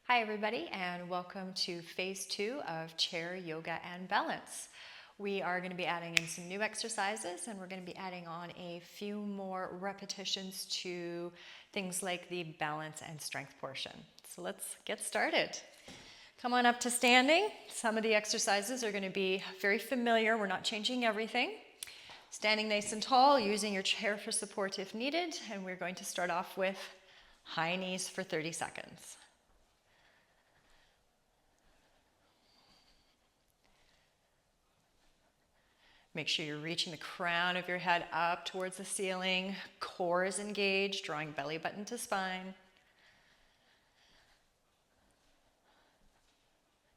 Hi everybody, and welcome to phase 2 of chair yoga and balance. We are going to be adding in some new exercises, and we're going to be adding on a few more repetitions to things like the balance and strength portion. So let's get started. Come on up to standing. Some of the exercises are going to be very familiar. We're not changing everything. Standing nice and tall, using your chair for support if needed, and we're going to start off with high knees for 30 seconds. Make sure you're reaching the crown of your head up towards the ceiling. Core is engaged, drawing belly button to spine.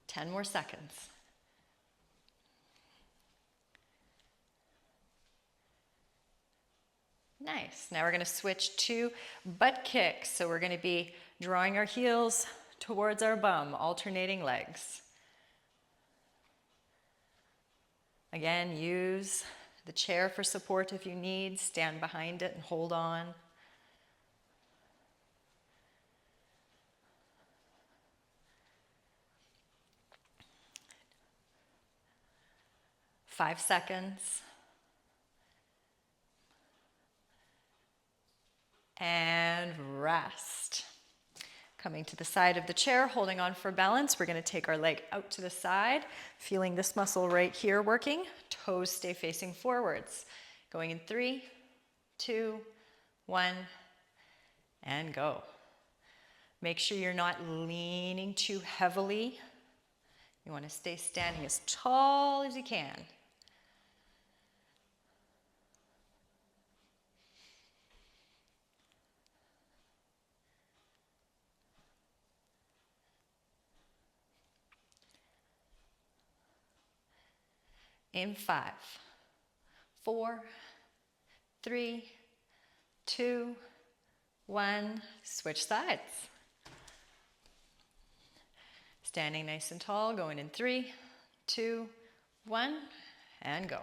10 more seconds. Nice. Now we're going to switch to butt kicks. So we're going to be drawing our heels towards our bum, alternating legs. Again, use the chair for support if you need. Stand behind it and hold on. Five seconds. And rest. Coming to the side of the chair, holding on for balance. We're going to take our leg out to the side, feeling this muscle right here working. Toes stay facing forwards. Going in 3, 2, 1, and go. Make sure you're not leaning too heavily. You want to stay standing as tall as you can. In 5, 4, 3, 2, 1, switch sides. Standing nice and tall, going in 3, 2, 1, and go.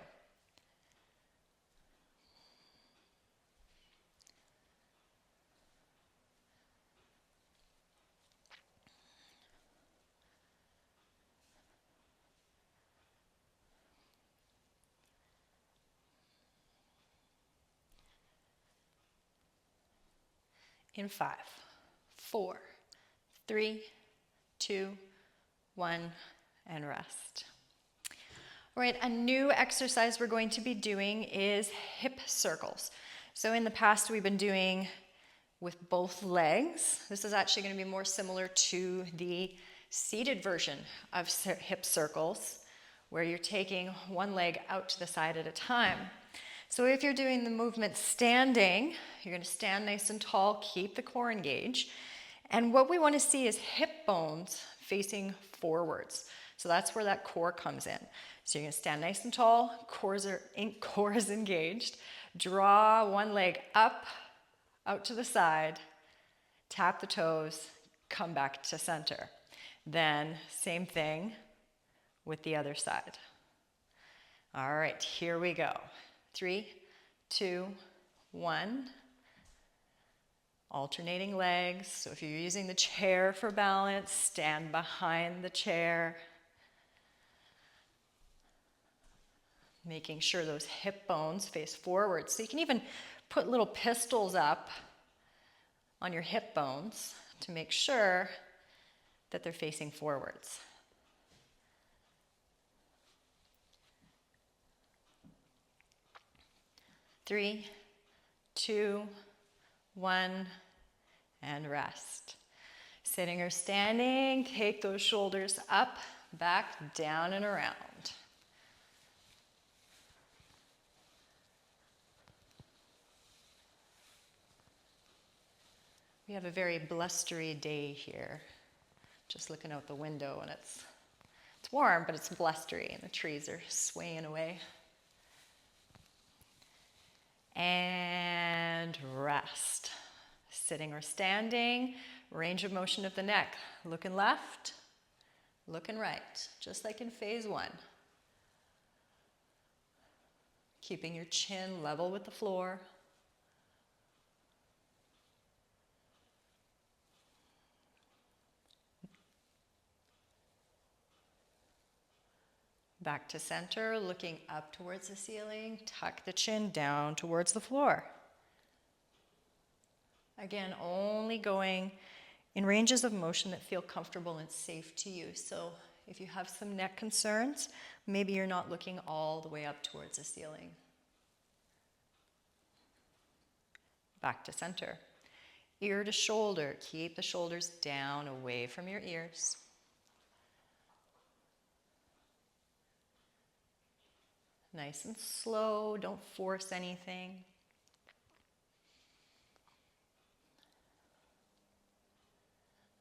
In 5, 4, 3, 2, 1, and rest. All right, a new exercise we're going to be doing is hip circles. So in the past we've been doing with both legs. This is actually going to be more similar to the seated version of hip circles, where you're taking one leg out to the side at a time. So if you're doing the movement standing, you're going to stand nice and tall, keep the core engaged. And what we want to see is hip bones facing forwards. So that's where that core comes in. So you're going to stand nice and tall, core is engaged. Draw one leg up, out to the side, tap the toes, come back to center. Then same thing with the other side. All right, here we go. 3, 2, 1. Alternating legs. So if you're using the chair for balance, stand behind the chair. Making sure those hip bones face forward. So you can even put little pistols up on your hip bones to make sure that they're facing forwards. Three, 2, 1, and rest. Sitting or standing, take those shoulders up, back, down, and around. We have a very blustery day here. Just looking out the window, and it's warm, but it's blustery, and the trees are swaying away. And rest. Sitting or standing, range of motion of the neck. Looking left, looking right, just like in phase 1. Keeping your chin level with the floor. Back to center, looking up towards the ceiling. Tuck the chin down towards the floor. Again, only going in ranges of motion that feel comfortable and safe to you. So if you have some neck concerns, maybe you're not looking all the way up towards the ceiling. Back to center. Ear to shoulder. Keep the shoulders down, away from your ears. Nice and slow. Don't force anything.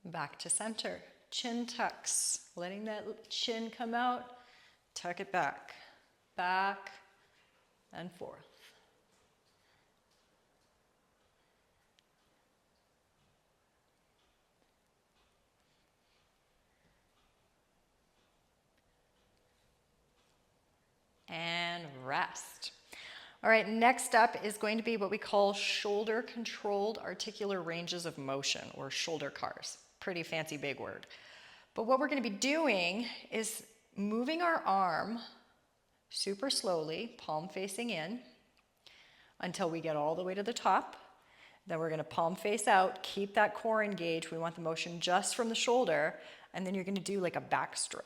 Back to center. Chin tucks. Letting that chin come out. Tuck it back. Back and forth. And rest. All right, next up is going to be what we call shoulder controlled articular ranges of motion, or shoulder CARs. Pretty fancy big word. But what we're going to be doing is moving our arm super slowly, palm facing in, until we get all the way to the top. Then we're going to palm face out, keep that core engaged. We want the motion just from the shoulder, and then you're going to do like a backstroke.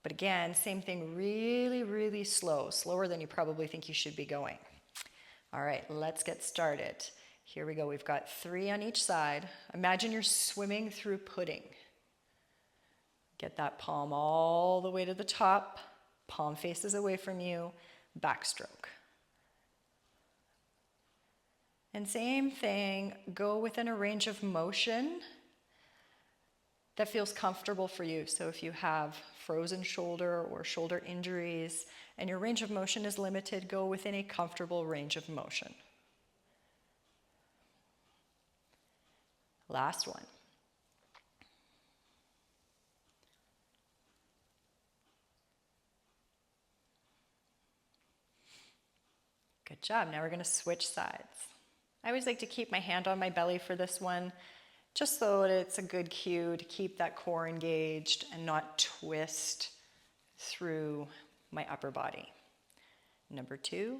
But again, same thing, really, really slow, slower than you probably think you should be going. All right, let's get started. Here we go. We've got 3 on each side. Imagine you're swimming through pudding. Get that palm all the way to the top. Palm faces away from you. Backstroke. And same thing, go within a range of motion that feels comfortable for you. So if you have frozen shoulder or shoulder injuries and your range of motion is limited, go within a comfortable range of motion. Last one. Good job. Now we're going to switch sides. I always like to keep my hand on my belly for this one, just so that it's a good cue to keep that core engaged and not twist through my upper body. Number 2.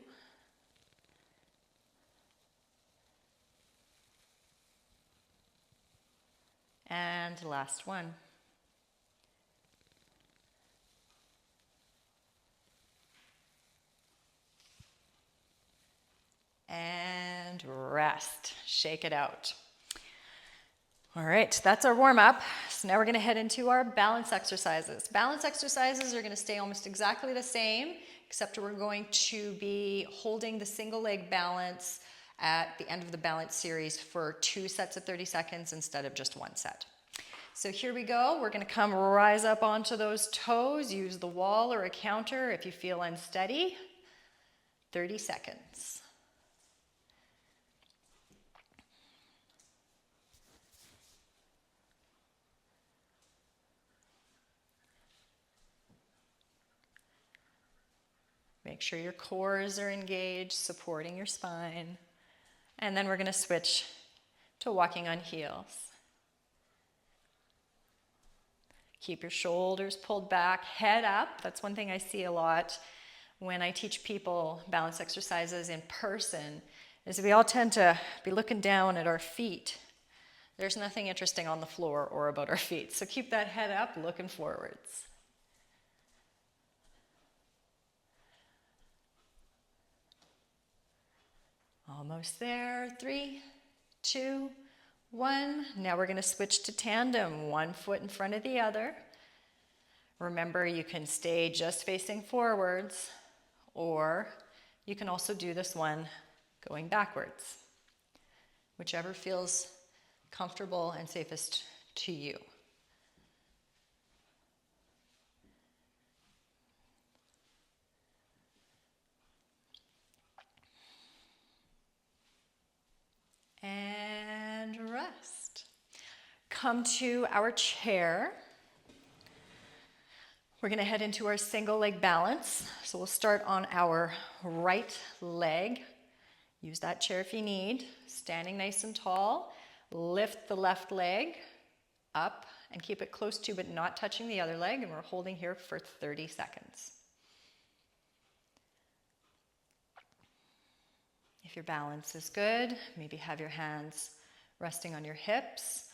And last one. And rest. Shake it out. All right, that's our warm-up. So now we're going to head into our balance exercises. Balance exercises are going to stay almost exactly the same, except we're going to be holding the single leg balance at the end of the balance series for 2 sets of 30 seconds instead of just 1 set. So here we go. We're going to come rise up onto those toes. Use the wall or a counter if you feel unsteady. 30 seconds. Make sure your cores are engaged, supporting your spine. And then we're going to switch to walking on heels. Keep your shoulders pulled back, head up. That's one thing I see a lot when I teach people balance exercises in person, is we all tend to be looking down at our feet. There's nothing interesting on the floor or about our feet. So keep that head up, looking forwards. Almost there. 3, 2, 1. Now we're going to switch to tandem, 1 foot in front of the other. Remember, you can stay just facing forwards, or you can also do this one going backwards, whichever feels comfortable and safest to you. And rest. Come to our chair. We're going to head into our single leg balance. So we'll start on our right leg. Use that chair if you need. Standing nice and tall. Lift the left leg up and keep it close to but not touching the other leg, and we're holding here for 30 seconds. If your balance is good, maybe have your hands resting on your hips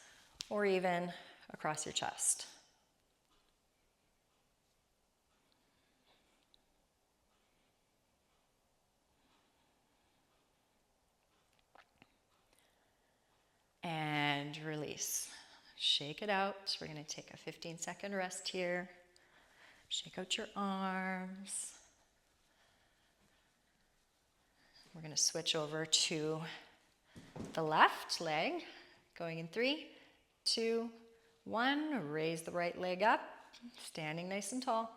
or even across your chest. And release. Shake it out. We're going to take a 15-second rest here. Shake out your arms. We're going to switch over to the left leg. Going in 3, 2, 1. Raise the right leg up. Standing nice and tall.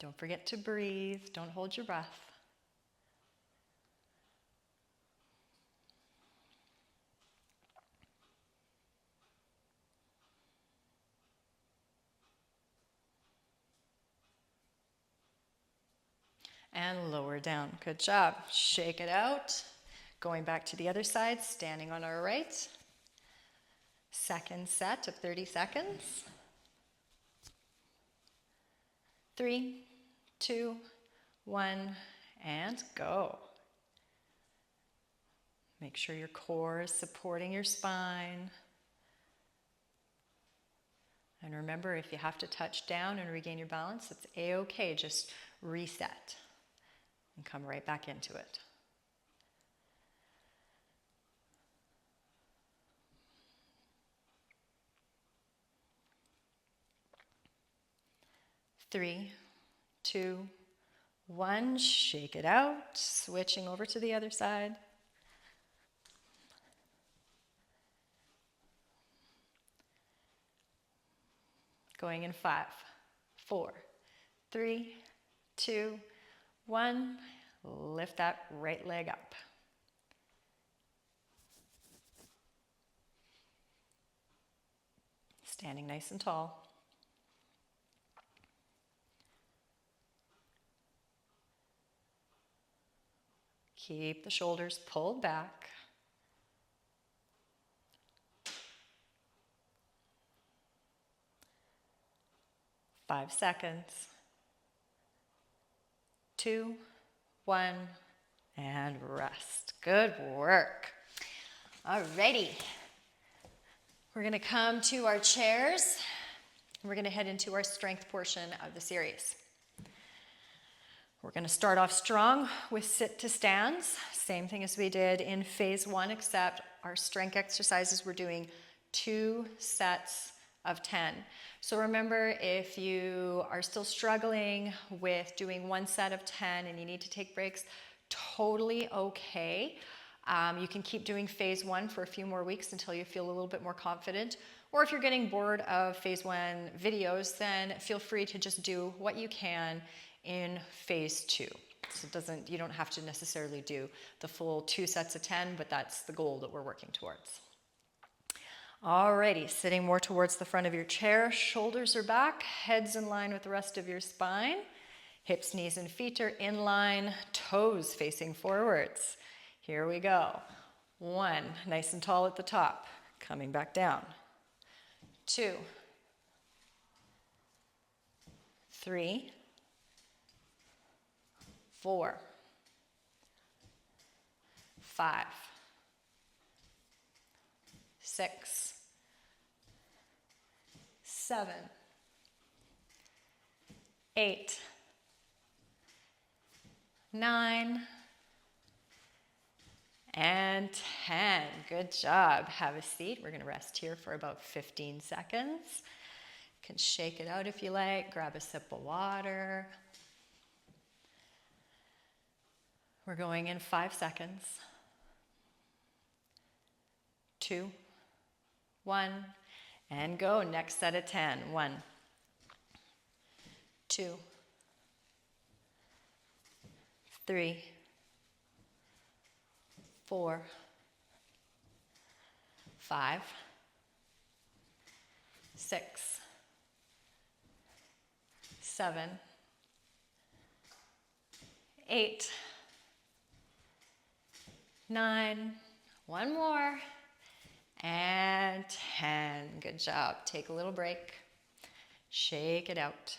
Don't forget to breathe. Don't hold your breath. And lower down. Good job. Shake it out. Going back to the other side, standing on our right. Second set of 30 seconds. 3, 2, 1, and go. Make sure your core is supporting your spine. And remember, if you have to touch down and regain your balance, it's a-okay. Just reset and come right back into it. Three, 2, 1. Shake it out. Switching over to the other side. Going in 5, 4, 3, 2, 1. Lift that right leg up. Standing nice and tall. Keep the shoulders pulled back. Five seconds. 2, 1, and rest. Good work. Alrighty. We're going to come to our chairs. We're going to head into our strength portion of the series. We're going to start off strong with sit to stands. Same thing as we did in phase 1, except our strength exercises, we're doing 2 sets of 10. So remember, if you are still struggling with doing 1 set of 10 and you need to take breaks, totally okay. You can keep doing phase 1 for a few more weeks until you feel a little bit more confident. Or if you're getting bored of phase 1 videos, then feel free to just do what you can in phase 2. So you don't have to necessarily do the full 2 sets of 10, but that's the goal that we're working towards. Alrighty, sitting more towards the front of your chair, shoulders are back, head's in line with the rest of your spine, hips, knees, and feet are in line, toes facing forwards. Here we go. 1, nice and tall at the top, coming back down. 2, 3, 4, 5, 6, 7, 8, 9, and 10. Good job. Have a seat. We're going to rest here for about 15 seconds. You can shake it out if you like. Grab a sip of water. We're going in 5 seconds. 2, 1, and go. Next set of 10. 1, 2, 3, 4, 5, 6, 7, 8, 9, one more, and 10. Good job. Take a little break. Shake it out.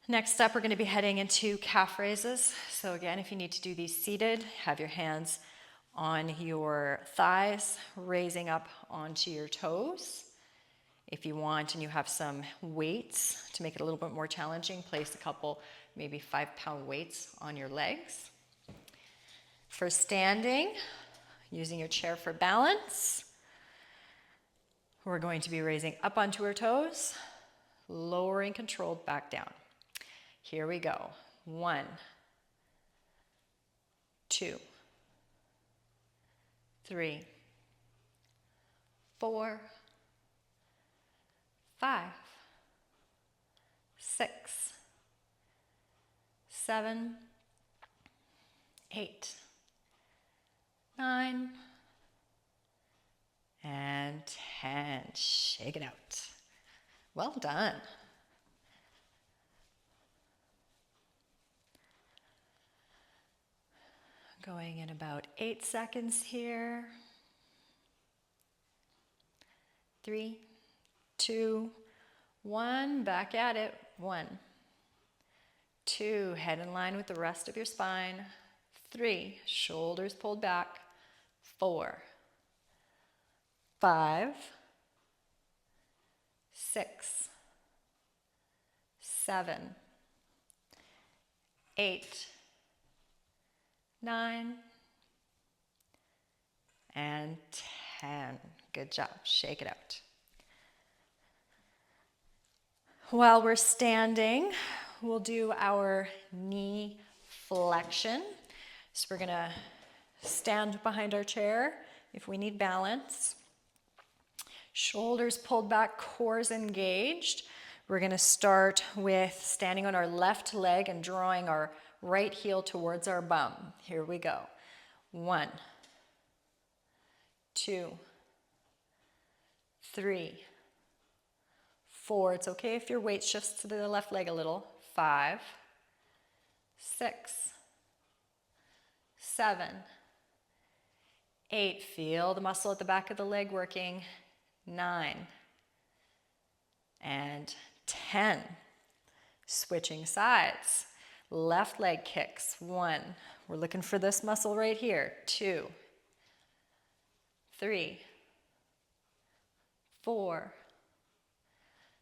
Next up, we're going to be heading into calf raises. So again, if you need to do these seated, have your hands on your thighs, raising up onto your toes. If you want and you have some weights to make it a little bit more challenging, place a couple, maybe 5-pound weights on your legs. For standing, using your chair for balance, we're going to be raising up onto our toes, lowering controlled back down. Here we go. 1, 2, 3, 4, 5, 6, 7, 8, 9, and 10. Shake it out. Well done. Going in about 8 seconds here. 3, 2, 1. Back at it. 1, 2. Head in line with the rest of your spine. 3. Shoulders pulled back. 4, 5, 6, 7, 8, 9, and 10. Good job. Shake it out. While we're standing, we'll do our knee flexion. So we're going to stand behind our chair if we need balance. Shoulders pulled back, cores engaged. We're going to start with standing on our left leg and drawing our right heel towards our bum. Here we go. 1, 2, 3, 4. It's okay if your weight shifts to the left leg a little. 5, 6, 7, 8. Feel the muscle at the back of the leg working. 9, and 10. Switching sides. Left leg kicks. 1. We're looking for this muscle right here. 2, 3, 4,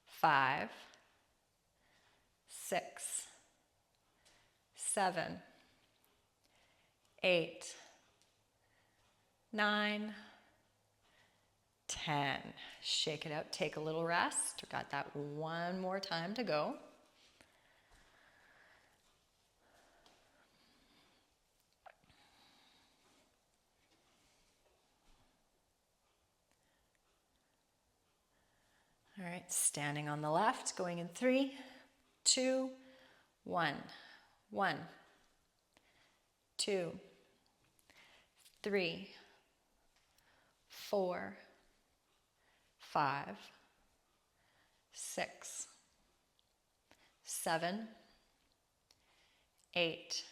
5, 6, 7, 8, 9, 10. Shake it out. Take a little rest. We've got that one more time to go. All right, standing on the left, going in 3, 2, 1. 1, 2, 3, 4, 5, 6, 7, 8,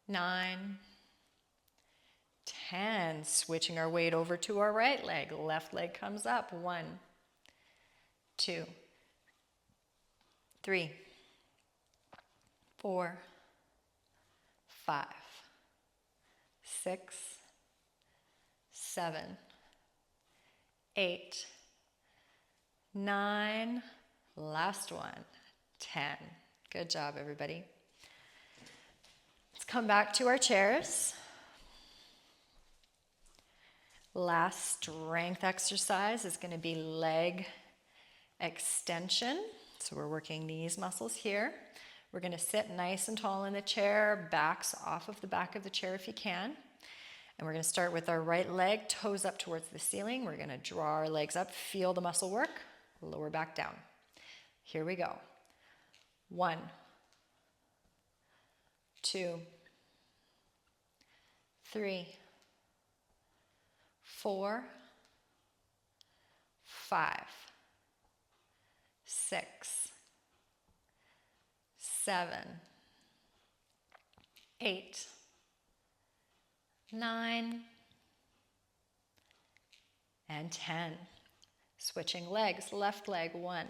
9, 10. Switching our weight over to our right leg. Left leg comes up. 1, 2, 3, 4, 5, 6, 7, 8, 9, last one, 10. Good job, everybody. Let's come back to our chairs. Last strength exercise is going to be leg extension. So we're working these muscles here. We're going to sit nice and tall in the chair, backs off of the back of the chair if you can. And we're going to start with our right leg, toes up towards the ceiling. We're going to draw our legs up, feel the muscle work, lower back down. Here we go. 1, 2, 3, 4, 5, 6, 7, 8, 9, and 10. Switching legs, left leg, 1,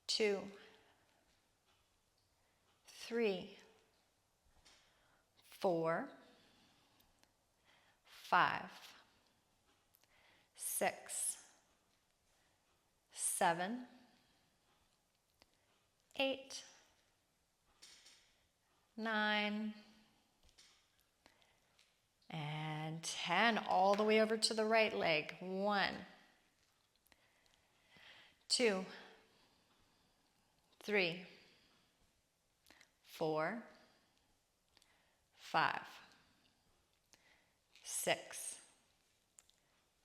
2, 3, 4, 5, 6, 7, 8, 9, and 10. All the way over to the right leg. 1, 2, 3, 4, 5, 6,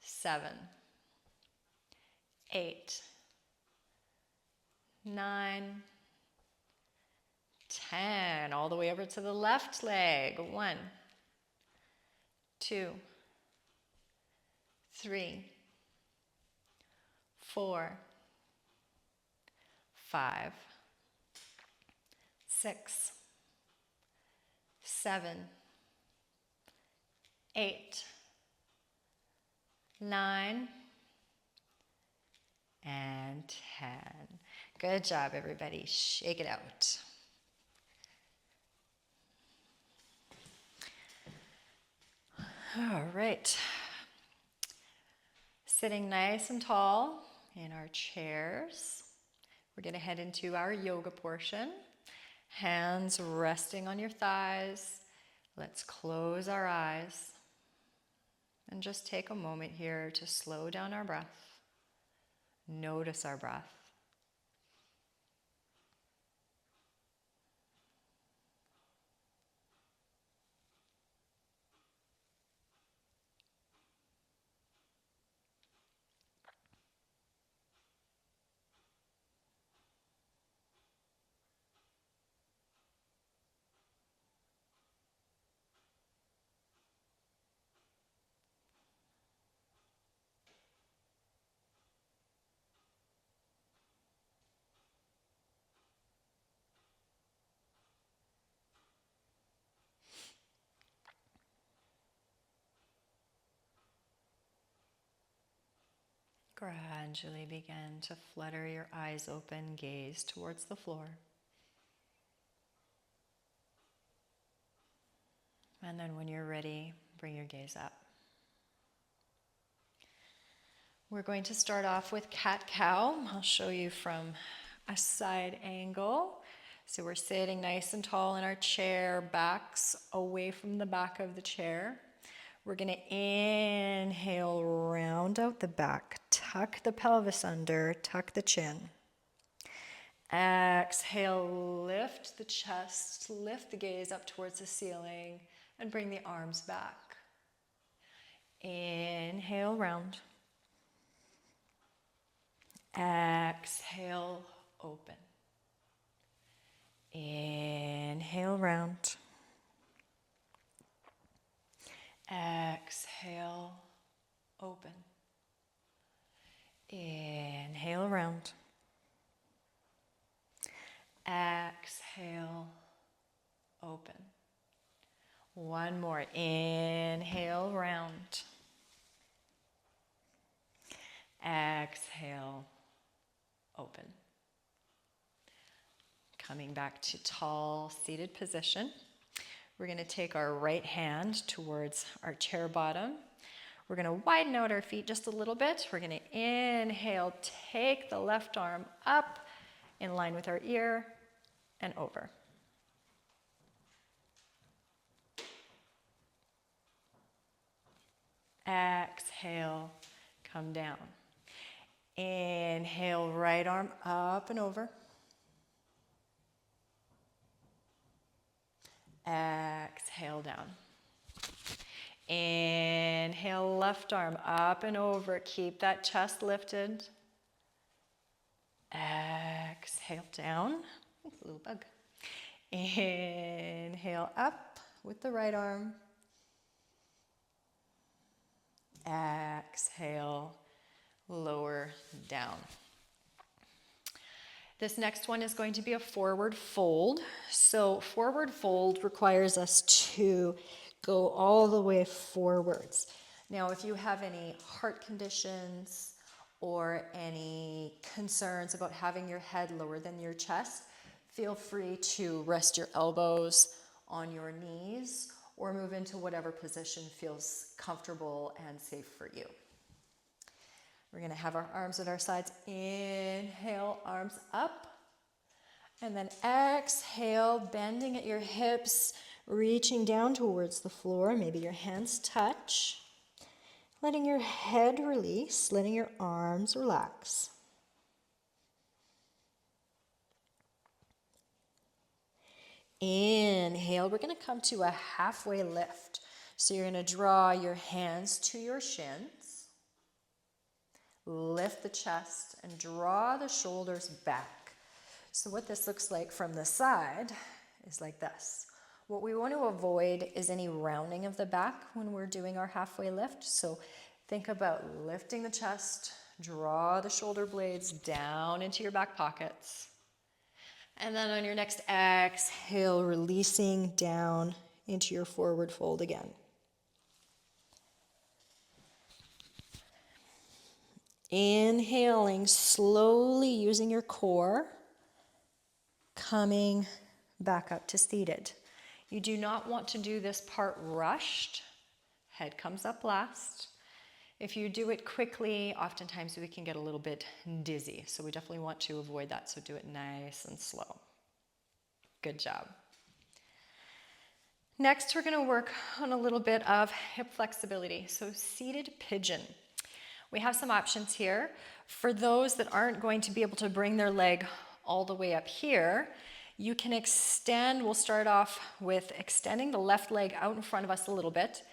7, 8, 9, 10. All the way over to the left leg. 1, 2, 3, 4, 5, 6, 7, 8, 9, and 10. Good job, everybody. Shake it out. All right. Sitting nice and tall in our chairs. We're going to head into our yoga portion. Hands resting on your thighs. Let's close our eyes and just take a moment here to slow down our breath. Notice our breath. Gradually begin to flutter your eyes open, gaze towards the floor. And then when you're ready, bring your gaze up. We're going to start off with cat-cow. I'll show you from a side angle. So we're sitting nice and tall in our chair, backs away from the back of the chair. We're going to inhale, round out the back, tuck the pelvis under, tuck the chin. Exhale, lift the chest, lift the gaze up towards the ceiling, and bring the arms back. Inhale, round. Exhale, open. Inhale, round. Exhale, open. Inhale, round. Exhale, open. One more. Inhale, round. Exhale, open. Coming back to tall seated position. We're going to take our right hand towards our chair bottom. We're going to widen out our feet just a little bit. We're going to inhale, take the left arm up in line with our ear and over. Exhale, come down. Inhale, right arm up and over. Exhale, down. Inhale, left arm up and over. Keep that chest lifted. Exhale, down. A little bug. Inhale, up with the right arm. Exhale, lower down. This next one is going to be a forward fold. So forward fold requires us to Go all the way forwards. Now, if you have any heart conditions or any concerns about having your head lower than your chest, feel free to rest your elbows on your knees or move into whatever position feels comfortable and safe for you. We're going to have our arms at our sides. Inhale, arms up. And then exhale, bending at your hips, reaching down towards the floor. Maybe your hands touch. Letting your head release, letting your arms relax. Inhale, we're going to come to a halfway lift. So you're going to draw your hands to your shins. Lift the chest and draw the shoulders back. So what this looks like from the side is like this. What we want to avoid is any rounding of the back when we're doing our halfway lift. So think about lifting the chest, draw the shoulder blades down into your back pockets. And then on your next exhale, releasing down into your forward fold again. Inhaling, slowly using your core, coming back up to seated. You do not want to do this part rushed. Head comes up last. If you do it quickly, oftentimes we can get a little bit dizzy. So we definitely want to avoid that. So do it nice and slow. Good job. Next, we're going to work on a little bit of hip flexibility. So seated pigeon. We have some options here. For those that aren't going to be able to bring their leg all the way up here, you can extend. We'll start off with extending the left leg out in front of us a little bit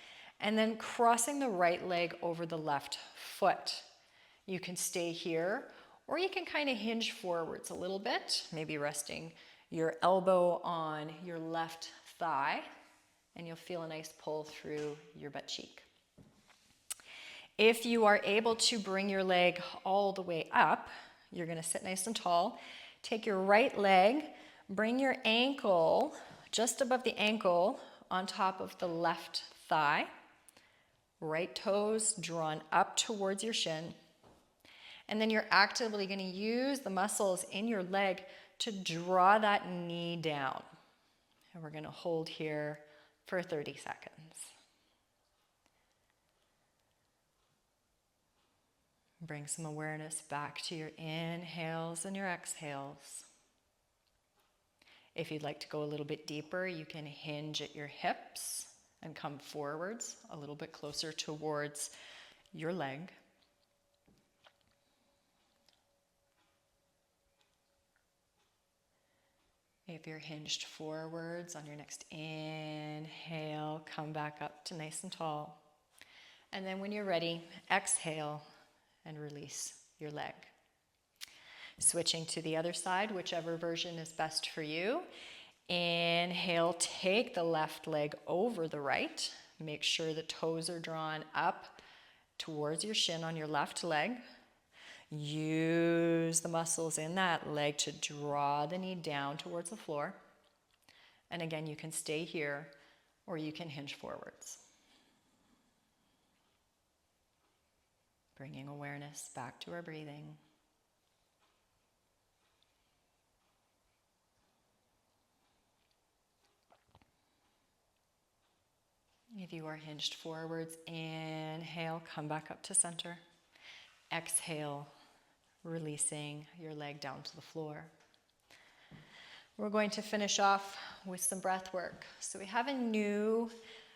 and then crossing the right leg over the left foot. You can stay here or you can kind of hinge forwards a little bit, maybe resting your elbow on your left thigh, and you'll feel a nice pull through your butt cheek. If you are able to bring your leg all the way up, you're going to sit nice and tall. Take your right leg, bring your ankle just above the ankle on top of the left thigh. Right toes drawn up towards your shin. And then you're actively going to use the muscles in your leg to draw that knee down. And we're going to hold here for 30 seconds. Bring some awareness back to your inhales and your exhales. If you'd like to go a little bit deeper, you can hinge at your hips and come forwards a little bit closer towards your leg. If you're hinged forwards, on your next inhale, come back up to nice and tall. And then when you're ready, exhale and release your leg. Switching to the other side, whichever version is best for you. Inhale, take the left leg over the right. Make sure the toes are drawn up towards your shin on your left leg. Use the muscles in that leg to draw the knee down towards the floor. And again, you can stay here or you can hinge forwards. Bringing awareness back to our breathing. If you are hinged forwards, inhale, come back up to center. Exhale, releasing your leg down to the floor. We're going to finish off with some breath work. So we have a new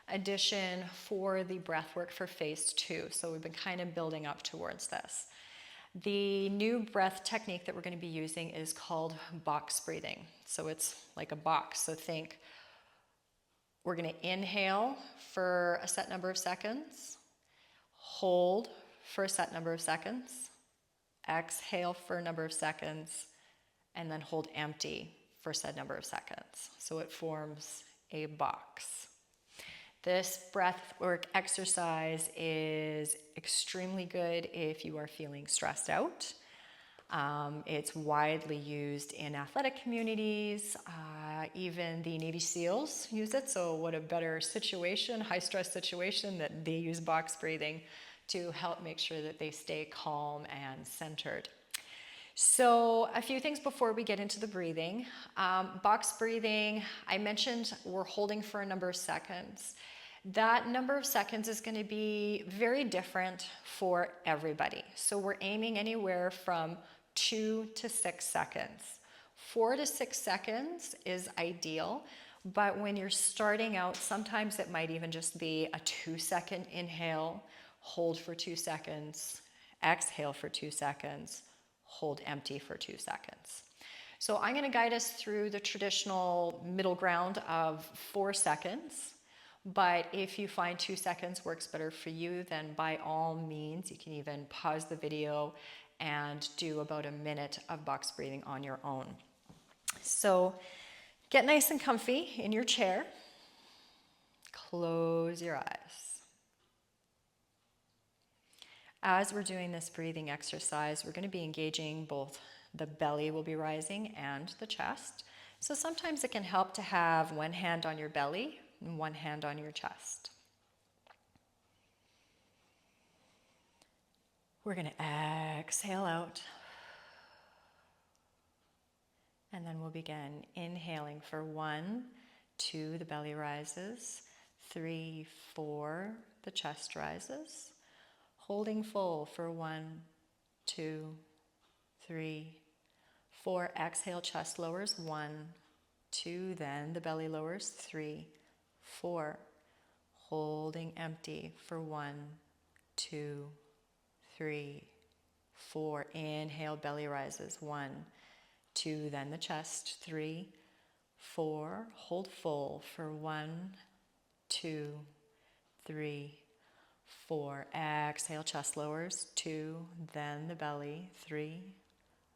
addition for the breath work for phase 2. So we've been kind of building up towards this. The new breath technique that we're going to be using is called box breathing. So it's like a box. So think we're going to inhale for a set number of seconds, hold for a set number of seconds, exhale for a number of seconds, and then hold empty for a set number of seconds. So it forms a box. This breath work exercise is extremely good if you are feeling stressed out. It's widely used in athletic communities, even the Navy SEALs use it. So what a better situation, high stress situation, that they use box breathing to help make sure that they stay calm and centered. So a few things before we get into the breathing. Box breathing, I mentioned we're holding for a number of seconds. That number of seconds is going to be very different for everybody. So we're aiming anywhere from 2 to 6 seconds. 4 to 6 seconds is ideal, but when you're starting out, sometimes it might even just be a 2-second inhale, hold for 2 seconds, exhale for 2 seconds, hold empty for 2 seconds. So I'm going to guide us through the traditional middle ground of 4 seconds. But if you find 2 seconds works better for you, then by all means, you can even pause the video and do about a minute of box breathing on your own. So get nice and comfy in your chair. Close your eyes. As we're doing this breathing exercise, we're going to be engaging both the belly will be rising and the chest. So sometimes it can help to have one hand on your belly and one hand on your chest. We're going to exhale out. And then we'll begin inhaling for 1, 2, the belly rises. 3, 4, the chest rises. Holding full for 1, 2, 3, 4. Exhale, chest lowers. 1, 2, then the belly lowers. 3, 4. Holding empty for 1, 2, 3, 4. Inhale, belly rises. 1, 2, then the chest. 3, 4. Hold full for 1, 2, 3, 4. Exhale, chest lowers. 2, then the belly. 3,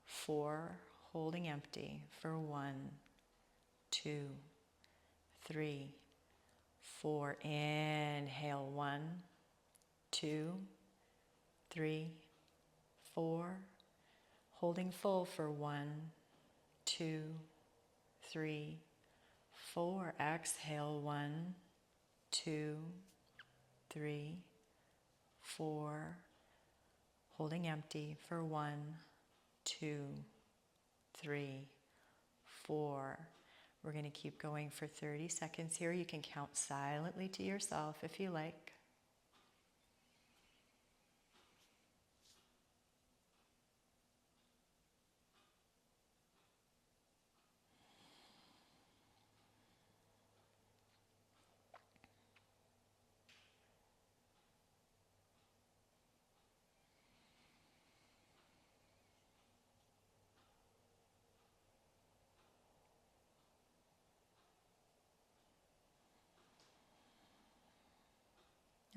4. Holding empty for 1, 2, 3, 4. Inhale, 1, 2, 3, 4. Holding full for 1, 2, 3, 4. Exhale, 1, 2, 3, 4. Holding empty for 1, 2, 3, 4. We're going to keep going for 30 seconds here. You can count silently to yourself if you like.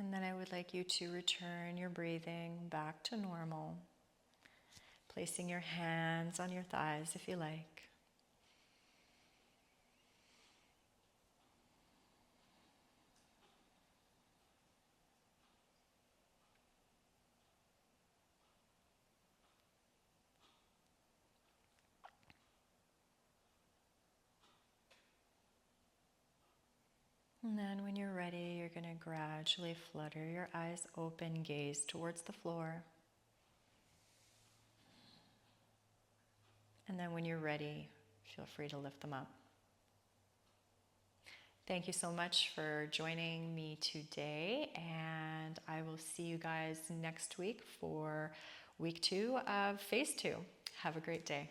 And then I would like you to return your breathing back to normal, placing your hands on your thighs if you like. And then when you're ready, you're going to gradually flutter your eyes open, gaze towards the floor. And then when you're ready, feel free to lift them up. Thank you so much for joining me today, and I will see you guys next week for week 2 of phase 2. Have a great day.